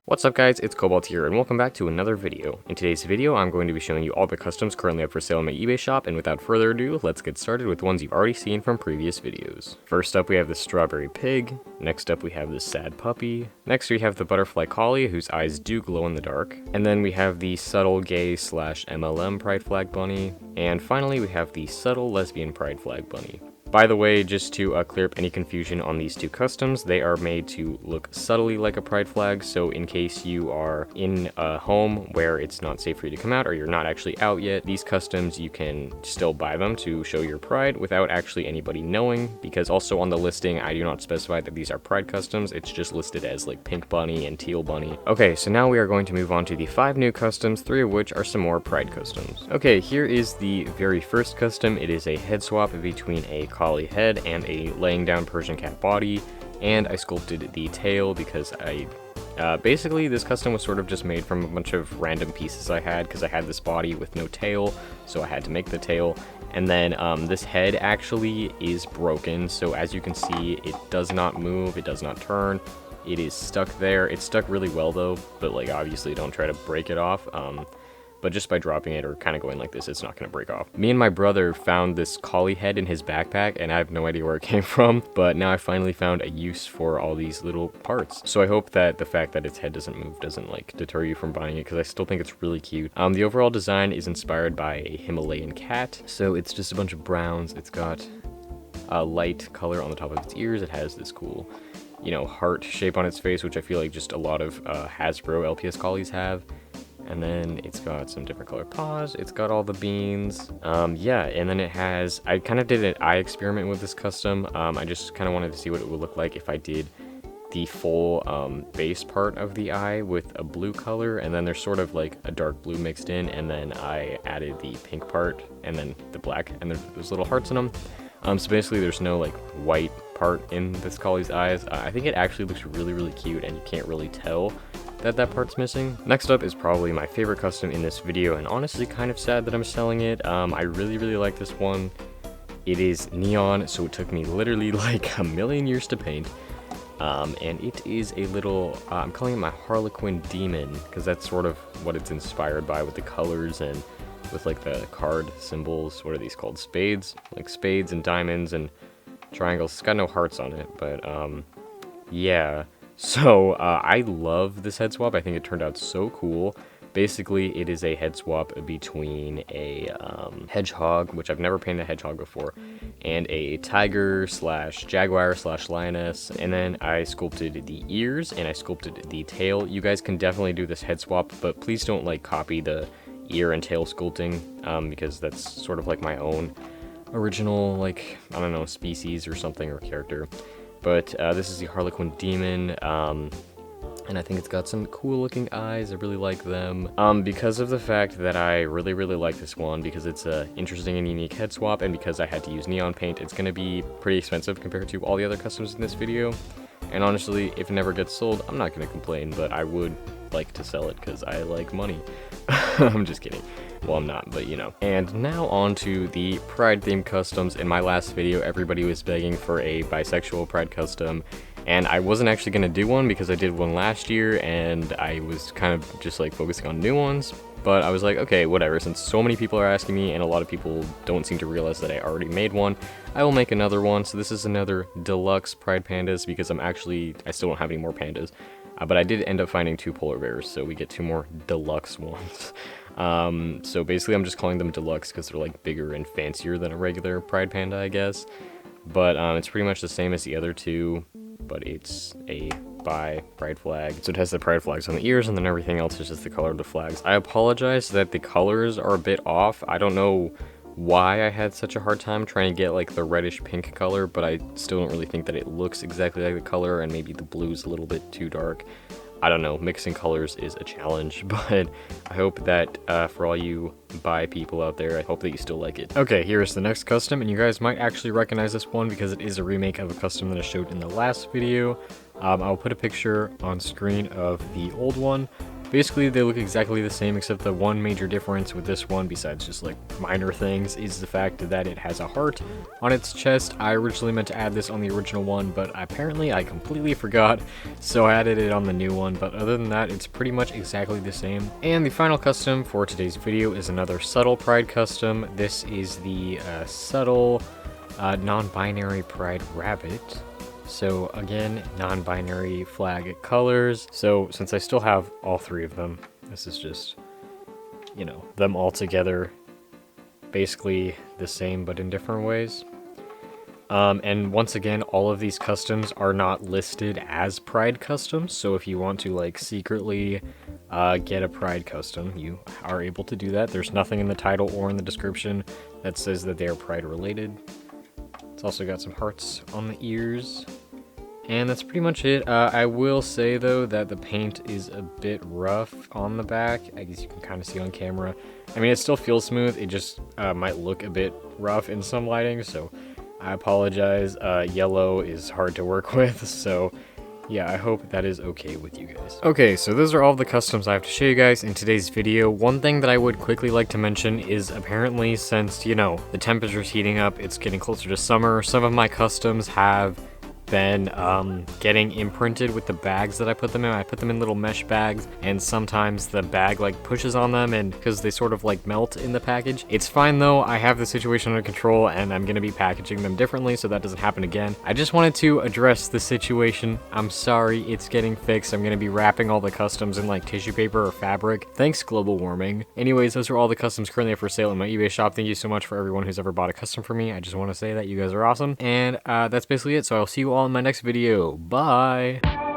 What's up guys, it's Cobalt here and welcome back to another video. In today's video, I'm going to be showing you all the customs currently up for sale on my eBay shop, and without further ado, let's get started with ones you've already seen from previous videos. First up we have the strawberry pig, next up we have the sad puppy, next we have the butterfly collie whose eyes do glow in the dark, and then we have the subtle gay slash MLM pride flag bunny, and finally we have the subtle lesbian pride flag bunny. By the way, just to clear up any confusion on these two customs, they are made to look subtly like a pride flag, so in case you are in a home where it's not safe for you to come out or you're not actually out yet, these customs you can still buy them to show your pride without actually anybody knowing, because also on the listing I do not specify that these are pride customs, it's just listed as like pink bunny and teal bunny. Okay, so now we are going to move on to the 5 new customs, 3 of which are some more pride customs. Okay, here is the very first custom. It is a head swap between a collie head and a laying down Persian cat body, and I sculpted the tail because basically this custom was sort of just made from a bunch of random pieces I had, because I had this body with no tail, so I had to make the tail. And then this head actually is broken, so as you can see it does not move, it does not turn, it is stuck there. It's stuck really well though, but like obviously don't try to break it off. But just by dropping it or kind of going like this, it's not going to break off. Me and my brother found this collie head in his backpack, and I have no idea where it came from, but now I finally found a use for all these little parts. So I hope that the fact that its head doesn't move doesn't like deter you from buying it, because I still think it's really cute. The overall design is inspired by a Himalayan cat, so it's just a bunch of browns. It's got a light color on the top of its ears. It has this cool, you know, heart shape on its face, which I feel like just a lot of Hasbro LPS collies have. And then it's got some different color paws, it's got all the beans, yeah, and then it has, I kind of did an eye experiment with this custom. I just kind of wanted to see what it would look like if I did the full base part of the eye with a blue color, and then there's sort of like a dark blue mixed in, and then I added the pink part, and then the black, and there's little hearts in them. So basically there's no like white part in this collie's eyes. I think it actually looks really, really cute, and you can't really tell that part's missing. Next up is probably my favorite custom in this video, and honestly kind of sad that I'm selling it. I really like this one. It is neon, so it took me literally like a million years to paint. And it is a little, I'm calling it my Harlequin demon, because that's sort of what it's inspired by with the colors and with like the card symbols. What are these called? Spades? Like spades and diamonds and triangles. It's got no hearts on it, but yeah. So, I love this head swap. I think it turned out so cool. Basically, it is a head swap between a hedgehog, which I've never painted a hedgehog before, and a tiger slash jaguar slash lioness. And then I sculpted the ears, and I sculpted the tail. You guys can definitely do this head swap, but please don't like copy the ear and tail sculpting, because that's sort of like my own original, like, I don't know, species or something, or character. But this is the Harlequin demon, and I think it's got some cool looking eyes. I really like them. Because of the fact that I really like this one, because it's a interesting and unique head swap, and because I had to use neon paint, it's going to be pretty expensive compared to all the other customs in this video. And honestly, if it never gets sold, I'm not going to complain, but I would like to sell it because I like money. I'm just kidding. Well, I'm not, but you know. And now on to the pride themed customs. In my last video, everybody was begging for a bisexual pride custom, and I wasn't actually going to do one because I did one last year and I was kind of just like focusing on new ones. But I was like, okay, whatever, since so many people are asking me and a lot of people don't seem to realize that I already made one, I will make another one. So this is another deluxe pride pandas, because I still don't have any more pandas. But I did end up finding 2 polar bears, so we get 2 more deluxe ones. So basically I'm just calling them deluxe because they're like bigger and fancier than a regular pride panda, I guess. But it's pretty much the same as the other 2, but it's a pride flag. So it has the pride flags on the ears, and then everything else is just the color of the flags. I apologize that the colors are a bit off. I don't know why I had such a hard time trying to get like the reddish pink color, but I still don't really think that it looks exactly like the color, and maybe the blue's a little bit too dark. I don't know, mixing colors is a challenge, but I hope that for all you bi people out there, I hope that you still like it. Okay, here's the next custom, and you guys might actually recognize this one because it is a remake of a custom that I showed in the last video. I'll put a picture on screen of the old one, Basically, they look exactly the same, except the one major difference with this one, besides just like minor things, is the fact that it has a heart on its chest. I originally meant to add this on the original one, but apparently I completely forgot, so I added it on the new one. But other than that, it's pretty much exactly the same. And the final custom for today's video is another subtle pride custom. This is the subtle non-binary pride rabbit. So again, non-binary flag colors. So since I still have all three of them, this is just, you know, them all together, basically the same but in different ways. And once again, all of these customs are not listed as pride customs, so if you want to like secretly get a pride custom, you are able to do that. There's nothing in the title or in the description that says that they are pride related. It's also got some hearts on the ears. And that's pretty much it. I will say, though, that the paint is a bit rough on the back, as you can kind of see on camera. I mean, it still feels smooth. It just might look a bit rough in some lighting, so I apologize. Yellow is hard to work with, so yeah, I hope that is okay with you guys. Okay, so those are all the customs I have to show you guys in today's video. One thing that I would quickly like to mention is apparently since, you know, the temperature's heating up, it's getting closer to summer, some of my customs have been getting imprinted with the bags that I put them in. I put them in little mesh bags, and sometimes the bag like pushes on them, and because they sort of like melt in the package. It's fine though, I have the situation under control, and I'm gonna be packaging them differently so that doesn't happen again. I just wanted to address the situation. I'm sorry, it's getting fixed. I'm gonna be wrapping all the customs in like tissue paper or fabric. Thanks, global warming. Anyways, those are all the customs currently up for sale in my eBay shop. Thank you so much for everyone who's ever bought a custom for me. I just want to say that you guys are awesome, and that's basically it. So I'll see you all in my next video. Bye!